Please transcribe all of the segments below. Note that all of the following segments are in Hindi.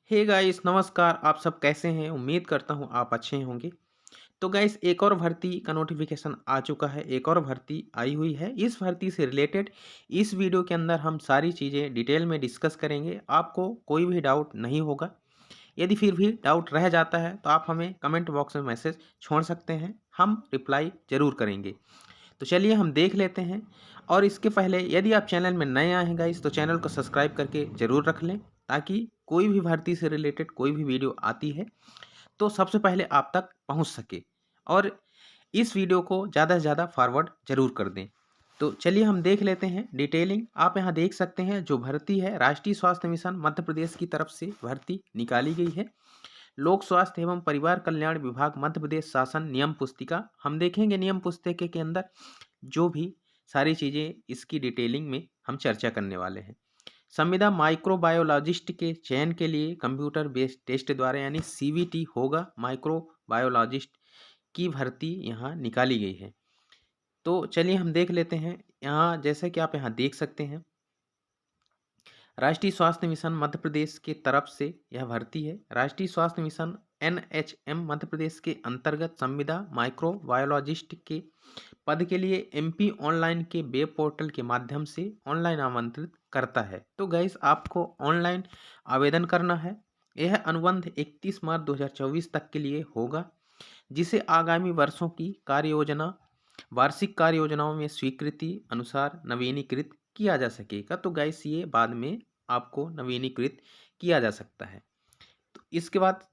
हे गाइस नमस्कार। आप सब कैसे हैं? उम्मीद करता हूँ आप अच्छे होंगे। तो गाइस एक और भर्ती का नोटिफिकेशन आ चुका है, एक और भर्ती आई हुई है। इस भर्ती से रिलेटेड इस वीडियो के अंदर हम सारी चीज़ें डिटेल में डिस्कस करेंगे। आपको कोई भी डाउट नहीं होगा। यदि फिर भी डाउट रह जाता है तो आप हमें कमेंट बॉक्स में मैसेज छोड़ सकते हैं, हम रिप्लाई ज़रूर करेंगे। तो चलिए हम देख लेते हैं। और इसके पहले यदि आप चैनल में नए आए हैं गाइस तो चैनल को सब्सक्राइब करके ज़रूर रख लें, ताकि कोई भी भर्ती से रिलेटेड कोई भी वीडियो आती है तो सबसे पहले आप तक पहुंच सके। और इस वीडियो को ज़्यादा से ज़्यादा फॉरवर्ड ज़रूर कर दें। तो चलिए हम देख लेते हैं डिटेलिंग। आप यहाँ देख सकते हैं जो भर्ती है, राष्ट्रीय स्वास्थ्य मिशन मध्य प्रदेश की तरफ से भर्ती निकाली गई है। लोक स्वास्थ्य एवं परिवार कल्याण विभाग मध्य प्रदेश शासन नियम पुस्तिका। हम देखेंगे नियम पुस्तिका के अंदर जो भी सारी चीज़ें इसकी डिटेलिंग में हम चर्चा करने वाले हैं। संविदा माइक्रोबायोलॉजिस्ट के चयन के लिए कंप्यूटर बेस्ड टेस्ट द्वारा यानी सीवीटी होगा। माइक्रोबायोलॉजिस्ट की भर्ती यहाँ निकाली गई है। तो चलिए हम देख लेते हैं। यहाँ जैसे कि आप यहाँ देख सकते हैं, राष्ट्रीय स्वास्थ्य मिशन मध्य प्रदेश के तरफ से यह भर्ती है। राष्ट्रीय स्वास्थ्य मिशन एनएचएम मध्य प्रदेश के अंतर्गत संविदा माइक्रोबायोलॉजिस्ट के पद के लिए एमपी ऑनलाइन के वेब पोर्टल के माध्यम से ऑनलाइन आमंत्रित करता है। तो गाइस आपको ऑनलाइन आवेदन करना है। यह अनुबंध 31 मार्च 2024 तक के लिए होगा, जिसे आगामी वर्षों की कार्य योजना वार्षिक कार्य योजनाओं में स्वीकृति अनुसार नवीनीकृत किया जा सकेगा। तो गाइस ये बाद में आपको नवीनीकृत किया जा सकता है। तो इसके बाद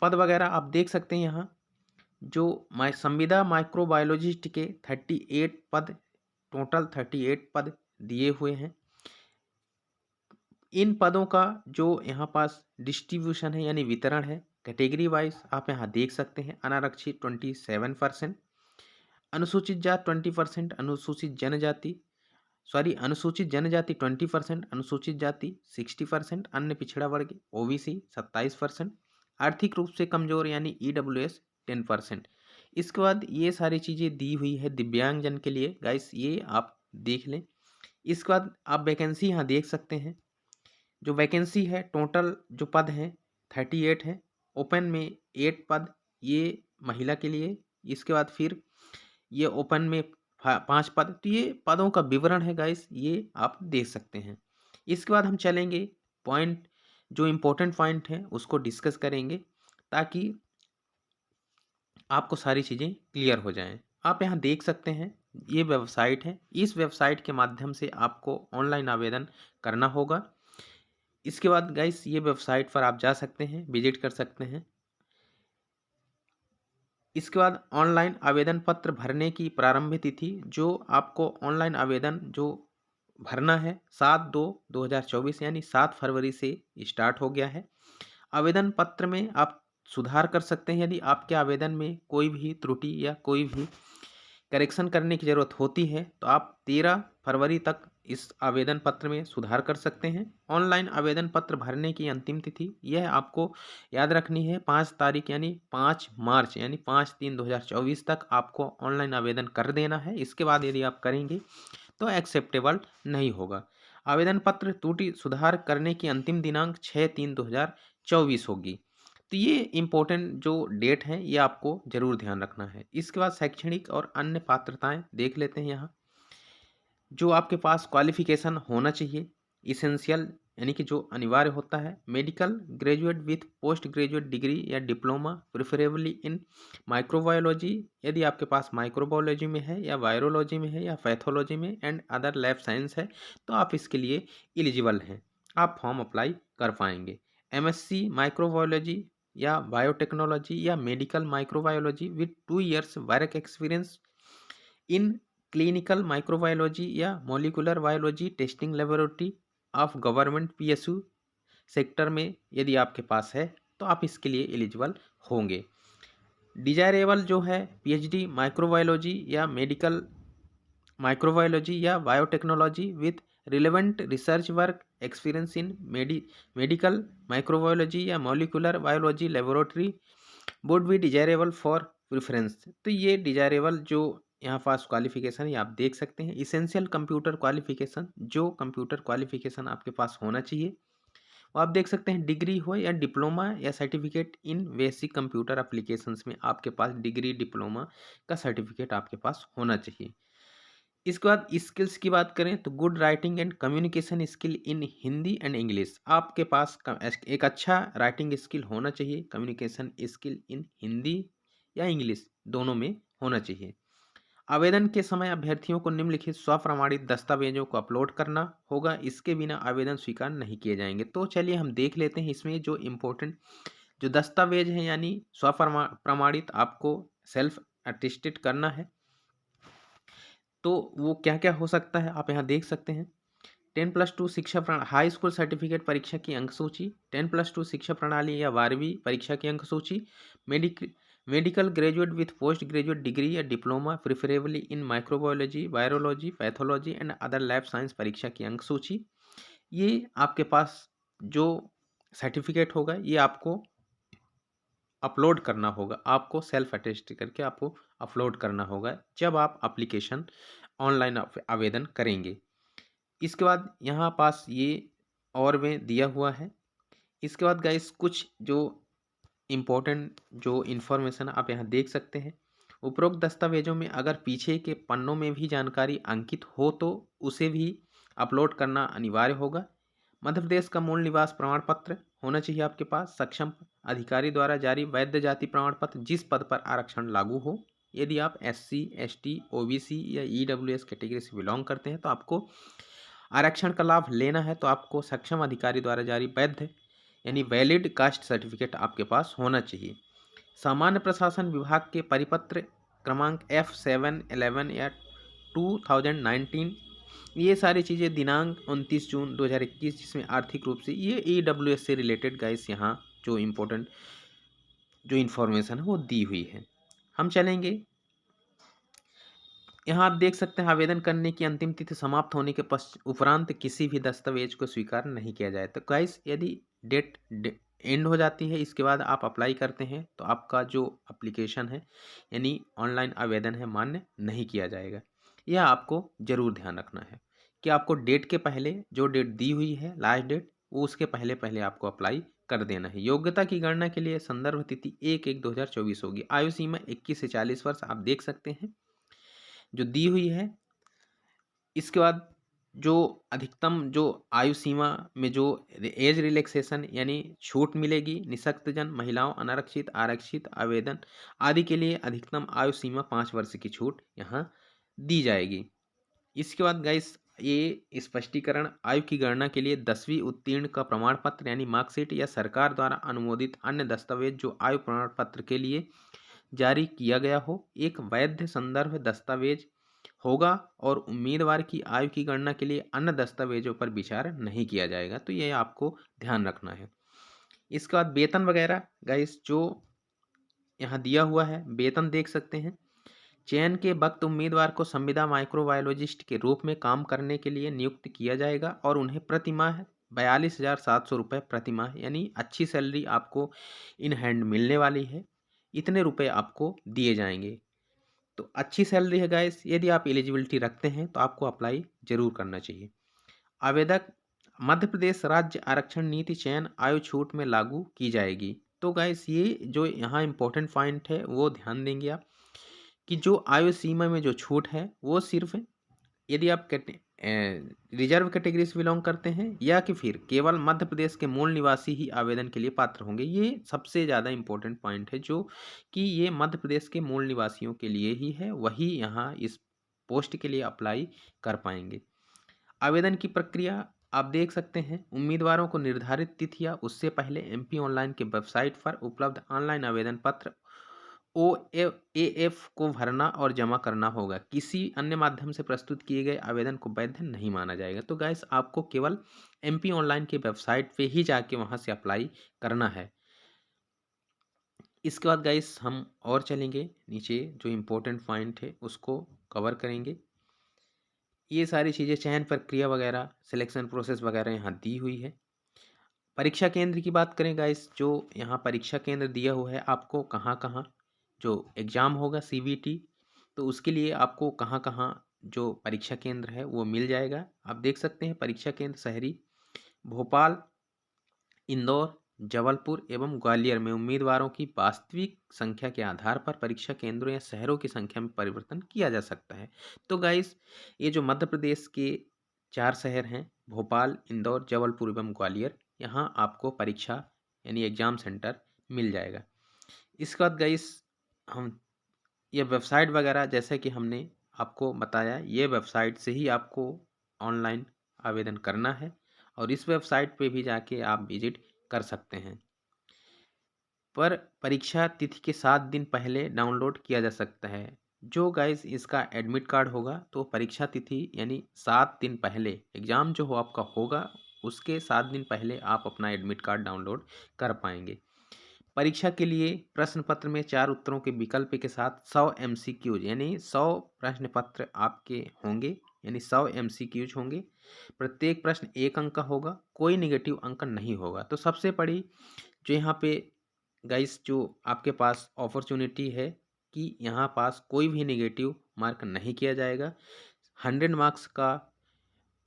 पद वगैरह आप देख सकते हैं। यहाँ जो संविदा माइक्रोबायोलॉजिस्ट के 38 पद, टोटल 38 पद दिए हुए हैं। इन पदों का जो यहाँ पास डिस्ट्रीब्यूशन है यानी वितरण है कैटेगरी वाइज, आप यहाँ देख सकते हैं। अनारक्षित 27%, अनुसूचित जात 20%, अनुसूचित जनजाति 20%, अनुसूचित जाति 60%, अन्य पिछड़ा वर्ग ओबीसी 27%, आर्थिक रूप से कमजोर यानी ईडब्ल्यूएस 10%। इसके बाद ये सारी चीज़ें दी हुई है दिव्यांगजन के लिए गाइस, ये आप देख लें। इसके बाद आप वैकेंसी यहाँ देख सकते हैं। जो वैकेंसी है टोटल जो पद हैं 38 हैं। ओपन में 8 पद, ये महिला के लिए। इसके बाद फिर ये ओपन में 5 पद। तो ये पदों का विवरण है गाइस, ये आप देख सकते हैं। इसके बाद हम चलेंगे पॉइंट, जो इम्पोर्टेंट पॉइंट है उसको डिस्कस करेंगे, ताकि आपको सारी चीज़ें क्लियर हो जाएं। आप यहाँ देख सकते हैं ये वेबसाइट है। इस वेबसाइट के माध्यम से आपको ऑनलाइन आवेदन करना होगा। इसके बाद गाइस ये वेबसाइट पर आप जा सकते हैं, विजिट कर सकते हैं। इसके बाद ऑनलाइन आवेदन पत्र भरने की प्रारंभिक तिथि, जो आपको ऑनलाइन आवेदन जो भरना है 7/2/2024 यानी 7 फरवरी से स्टार्ट हो गया है। आवेदन पत्र में आप सुधार कर सकते हैं। यदि आपके आवेदन में कोई भी त्रुटि या कोई भी करेक्शन करने की ज़रूरत होती है तो आप 13 फरवरी तक इस आवेदन पत्र में सुधार कर सकते हैं। ऑनलाइन आवेदन पत्र भरने की अंतिम तिथि यह आपको याद रखनी है 5 तारीख यानी 5 मार्च यानी 5/3/2024 तक आपको ऑनलाइन आवेदन कर देना है। इसके बाद यदि आप करेंगे तो एक्सेप्टेबल नहीं होगा। आवेदन पत्र त्रुटि सुधार करने की अंतिम दिनांक 6/3/2024 होगी। तो ये इम्पोर्टेंट जो डेट है ये आपको ज़रूर ध्यान रखना है। इसके बाद शैक्षणिक और अन्य पात्रताएं देख लेते हैं। यहाँ जो आपके पास क्वालिफिकेशन होना चाहिए इसेंशियल, यानी कि जो अनिवार्य होता है, medical graduate with post graduate degree या डिप्लोमा प्रेफरेबली इन माइक्रोबायोलॉजी। यदि आपके पास माइक्रोबायोलॉजी में है या वायरोलॉजी में है या पैथोलॉजी में एंड अदर लैब साइंस है तो आप इसके लिए एलिजिबल हैं, आप फॉर्म अप्लाई कर पाएंगे। एमएससी माइक्रोबायोलॉजी या बायोटेक्नोलॉजी या medical microbiology with 2 years work experience in clinical microbiology या molecular biology testing laboratory of government PSU sector में यदि आपके पास है तो आप इसके लिए एलिजिबल होंगे। डिजायरेबल जो है पीएचडी माइक्रोबायोलॉजी या मेडिकल माइक्रोबायोलॉजी या biotechnology with relevant research work experience in medical microbiology या molecular biology laboratory would be desirable for preference. तो ये डिजायरेबल जो यहाँ पास क्वालिफिकेशन है आप देख सकते हैं। इसेंशियल कंप्यूटर क्वालिफिकेशन, जो कंप्यूटर क्वालिफिकेशन आपके पास होना चाहिए वो आप देख सकते हैं डिग्री हो या डिप्लोमा या certificate in basic computer applications में आपके पास डिग्री डिप्लोमा का सर्टिफिकेट आपके पास होना चाहिए। इसके बाद स्किल्स की बात करें तो good writing and communication skill in Hindi and English, आपके पास एक अच्छा राइटिंग स्किल होना चाहिए, कम्युनिकेशन स्किल इन हिंदी या इंग्लिश दोनों में होना चाहिए। आवेदन के समय अभ्यर्थियों को निम्नलिखित स्वप्रमाणित दस्तावेजों को अपलोड करना होगा, इसके बिना आवेदन स्वीकार नहीं किए जाएंगे। तो चलिए हम देख लेते हैं इसमें जो इम्पोर्टेंट जो दस्तावेज हैं यानी प्रमाणित आपको सेल्फ अटेस्टेड करना है, तो वो क्या क्या हो सकता है आप यहाँ देख सकते हैं। 10+2 शिक्षा प्रणाली हाई स्कूल सर्टिफिकेट परीक्षा की अंक सूची, 10+2 शिक्षा प्रणाली या 12वीं परीक्षा की अंक सूची, medical graduate with post graduate degree या diploma preferably in microbiology virology pathology and other lab science परीक्षा की अंक सूची। ये आपके पास जो सर्टिफिकेट होगा ये आपको अपलोड करना होगा, आपको सेल्फ अटेस्ट करके आपको अपलोड करना होगा जब आप एप्लीकेशन ऑनलाइन आवेदन करेंगे। इसके बाद यहाँ पास ये और में दिया हुआ है। इसके बाद गाइस कुछ जो इम्पोर्टेंट जो इन्फॉर्मेशन आप यहाँ देख सकते हैं, उपरोक्त दस्तावेजों में अगर पीछे के पन्नों में भी जानकारी अंकित हो तो उसे भी अपलोड करना अनिवार्य होगा। मध्य प्रदेश का मूल निवास प्रमाण पत्र होना चाहिए आपके पास, सक्षम अधिकारी द्वारा जारी वैध जाति प्रमाण पत्र जिस पद पर आरक्षण लागू हो। यदि आप SC ST OBC या EWS कैटेगरी से बिलोंग करते हैं तो आपको आरक्षण का लाभ लेना है तो आपको सक्षम अधिकारी द्वारा जारी वैध यानी वैलिड कास्ट सर्टिफिकेट आपके पास होना चाहिए। सामान्य प्रशासन विभाग के परिपत्र क्रमांक F711 या 2019, ये सारी चीज़ें दिनांक 29 जून 2021 जिसमें आर्थिक रूप से ये EWS से रिलेटेड गाइस यहाँ जो इम्पोर्टेंट जो इन्फॉर्मेशन है वो दी हुई है। हम चलेंगे यहाँ आप देख सकते हैं आवेदन करने की अंतिम तिथि समाप्त होने के उपरांत किसी भी दस्तावेज को स्वीकार नहीं किया जाए। तो गाइस यदि डेट एंड हो जाती है इसके बाद आप अप्लाई करते हैं तो आपका जो एप्लीकेशन है यानी ऑनलाइन आवेदन है मान्य नहीं किया जाएगा। यह आपको जरूर ध्यान रखना है कि आपको डेट के पहले जो डेट दी हुई है लास्ट डेट वो उसके पहले पहले आपको अप्लाई कर देना है। योग्यता की गणना के लिए संदर्भ तिथि 1/1/2024 होगी। आयु सीमा 21 से 40 वर्ष आप देख सकते हैं जो दी हुई है। इसके बाद जो अधिकतम जो आयु सीमा में जो एज रिलैक्सेशन यानी छूट मिलेगी निःशक्तजन महिलाओं अनारक्षित आरक्षित आवेदन आदि के लिए अधिकतम आयु सीमा 5 वर्ष की छूट यहाँ दी जाएगी। इसके बाद गाइस ये स्पष्टीकरण आयु की गणना के लिए 10वीं उत्तीर्ण का प्रमाण पत्र यानी मार्कशीट या सरकार द्वारा अनुमोदित अन्य दस्तावेज जो आयु प्रमाण पत्र के लिए जारी किया गया हो एक वैध संदर्भ दस्तावेज होगा और उम्मीदवार की आयु की गणना के लिए अन्य दस्तावेजों पर विचार नहीं किया जाएगा। तो ये आपको ध्यान रखना है। इसके बाद वेतन वगैरह गाइस जो यहाँ दिया हुआ है वेतन देख सकते हैं। चयन के वक्त उम्मीदवार को संविदा माइक्रोबायोलॉजिस्ट के रूप में काम करने के लिए नियुक्त किया जाएगा और उन्हें प्रतिमाह 42,700 रुपये प्रतिमाह यानी अच्छी सैलरी आपको इन हैंड मिलने वाली है। इतने रुपए आपको दिए जाएंगे। तो अच्छी सैलरी है गाइस, यदि आप एलिजिबिलिटी रखते हैं तो आपको अप्लाई जरूर करना चाहिए। आवेदक मध्य प्रदेश राज्य आरक्षण नीति चयन आयु छूट में लागू की जाएगी। तो गाइस ये जो यहाँ इंपॉर्टेंट पॉइंट है वो ध्यान देंगे आप कि जो आयु सीमा में जो छूट है वो सिर्फ यदि आप रिजर्व कैटेगरी से बिलोंग करते हैं या कि फिर केवल मध्य प्रदेश के मूल निवासी ही आवेदन के लिए पात्र होंगे। ये सबसे ज़्यादा इम्पोर्टेंट पॉइंट है जो कि ये मध्य प्रदेश के मूल निवासियों के लिए ही है, वही यहाँ इस पोस्ट के लिए अप्लाई कर पाएंगे। आवेदन की प्रक्रिया आप देख सकते हैं। उम्मीदवारों को निर्धारित तिथि या उससे पहले MP ऑनलाइन के वेबसाइट पर उपलब्ध ऑनलाइन आवेदन पत्र OAF को भरना और जमा करना होगा। किसी अन्य माध्यम से प्रस्तुत किए गए आवेदन को वैध नहीं माना जाएगा। तो गाइस आपको केवल MP ऑनलाइन की वेबसाइट पे ही जाके वहाँ से अप्लाई करना है। इसके बाद गाइस हम और चलेंगे नीचे जो इम्पोर्टेंट पॉइंट है उसको कवर करेंगे। ये सारी चीज़ें चयन प्रक्रिया वगैरह सिलेक्शन प्रोसेस वगैरह यहाँ दी हुई है। परीक्षा केंद्र की बात करें गाइस, जो यहाँ परीक्षा केंद्र दिया हुआ है आपको कहाँ कहाँ जो एग्ज़ाम होगा CBT, तो उसके लिए आपको कहाँ कहाँ जो परीक्षा केंद्र है वो मिल जाएगा। आप देख सकते हैं परीक्षा केंद्र शहरी भोपाल इंदौर, जबलपुर एवं ग्वालियर में उम्मीदवारों की वास्तविक संख्या के आधार पर परीक्षा केंद्रों या शहरों की संख्या में परिवर्तन किया जा सकता है। तो गाइस, ये जो मध्य प्रदेश के 4 शहर हैं, भोपाल, इंदौर, जबलपुर एवं ग्वालियर, यहाँ आपको परीक्षा यानी एग्जाम सेंटर मिल जाएगा। इसके बाद गाइस, हम ये वेबसाइट वगैरह जैसे कि हमने आपको बताया, ये वेबसाइट से ही आपको ऑनलाइन आवेदन करना है और इस वेबसाइट पे भी जाके आप विजिट कर सकते हैं। पर परीक्षा तिथि के 7 दिन पहले डाउनलोड किया जा सकता है। जो गाइस इसका एडमिट कार्ड होगा तो परीक्षा तिथि यानी 7 दिन पहले एग्ज़ाम जो हो आपका होगा, उसके 7 दिन पहले आप अपना एडमिट कार्ड डाउनलोड कर पाएंगे। परीक्षा के लिए प्रश्न पत्र में 4 उत्तरों के विकल्प के साथ 100 एमसीक्यूज यानी 100 प्रश्न पत्र आपके होंगे, यानी 100 एमसीक्यूज होंगे। प्रत्येक प्रश्न 1 अंक का होगा, कोई नेगेटिव अंक नहीं होगा। तो सबसे बड़ी जो यहाँ पे गाइस जो आपके पास अपॉर्चुनिटी है कि यहाँ पास कोई भी नेगेटिव मार्क नहीं किया जाएगा। 100 मार्क्स का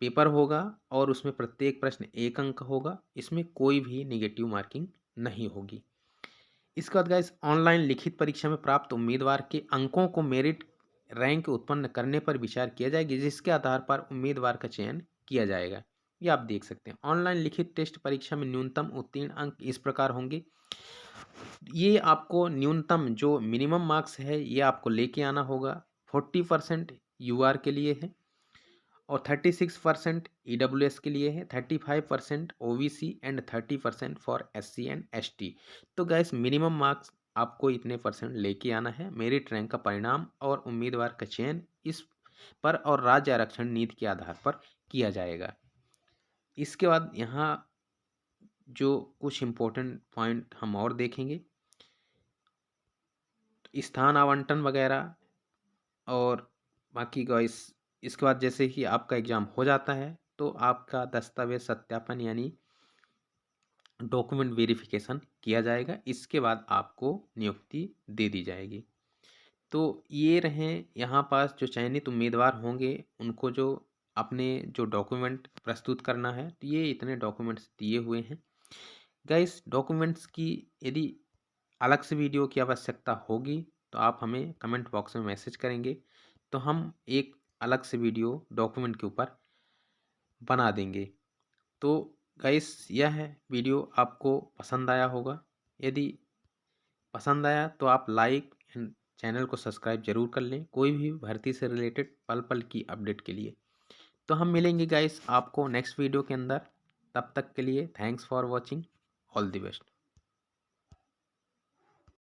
पेपर होगा और उसमें प्रत्येक प्रश्न 1 अंक होगा, इसमें कोई भी नेगेटिव मार्किंग नहीं होगी। इसके बाद गाइस, ऑनलाइन लिखित परीक्षा में प्राप्त उम्मीदवार के अंकों को मेरिट रैंक उत्पन्न करने पर विचार किया जाएगा, जिसके आधार पर उम्मीदवार का चयन किया जाएगा। ये आप देख सकते हैं। ऑनलाइन लिखित टेस्ट परीक्षा में न्यूनतम उत्तीर्ण अंक इस प्रकार होंगे। ये आपको न्यूनतम जो मिनिमम मार्क्स है ये आपको लेके आना होगा। 40% यूआर के लिए है और 36% ईडब्ल्यूएस के लिए है, 35% OBC and 30% for SC and ST. तो गैस, मिनिमम मार्क्स आपको इतने परसेंट लेके आना है। मेरिट रैंक का परिणाम और उम्मीदवार का चयन इस पर और राज्य आरक्षण नीति के आधार पर किया जाएगा। इसके बाद यहाँ जो कुछ इम्पोर्टेंट पॉइंट हम और देखेंगे, स्थान आवंटन वगैरह और बाकी गाइस, इसके बाद जैसे कि आपका एग्ज़ाम हो जाता है तो आपका दस्तावेज सत्यापन यानी डॉक्यूमेंट वेरिफिकेशन किया जाएगा। इसके बाद आपको नियुक्ति दे दी जाएगी। तो ये रहें यहाँ पास जो चयनित उम्मीदवार होंगे, उनको जो अपने जो डॉक्यूमेंट प्रस्तुत करना है, तो ये इतने डॉक्यूमेंट्स दिए हुए हैं। गाइस, डॉक्यूमेंट्स की यदि अलग से वीडियो की आवश्यकता होगी तो आप हमें कमेंट बॉक्स में मैसेज करेंगे, तो हम एक अलग से वीडियो डॉक्यूमेंट के ऊपर बना देंगे। तो गाइस, यह वीडियो आपको पसंद आया होगा। यदि पसंद आया तो आप लाइक एंड चैनल को सब्सक्राइब जरूर कर लें, कोई भी भर्ती से रिलेटेड पल पल की अपडेट के लिए। तो हम मिलेंगे गाइस आपको नेक्स्ट वीडियो के अंदर। तब तक के लिए thanks for watching. All the best.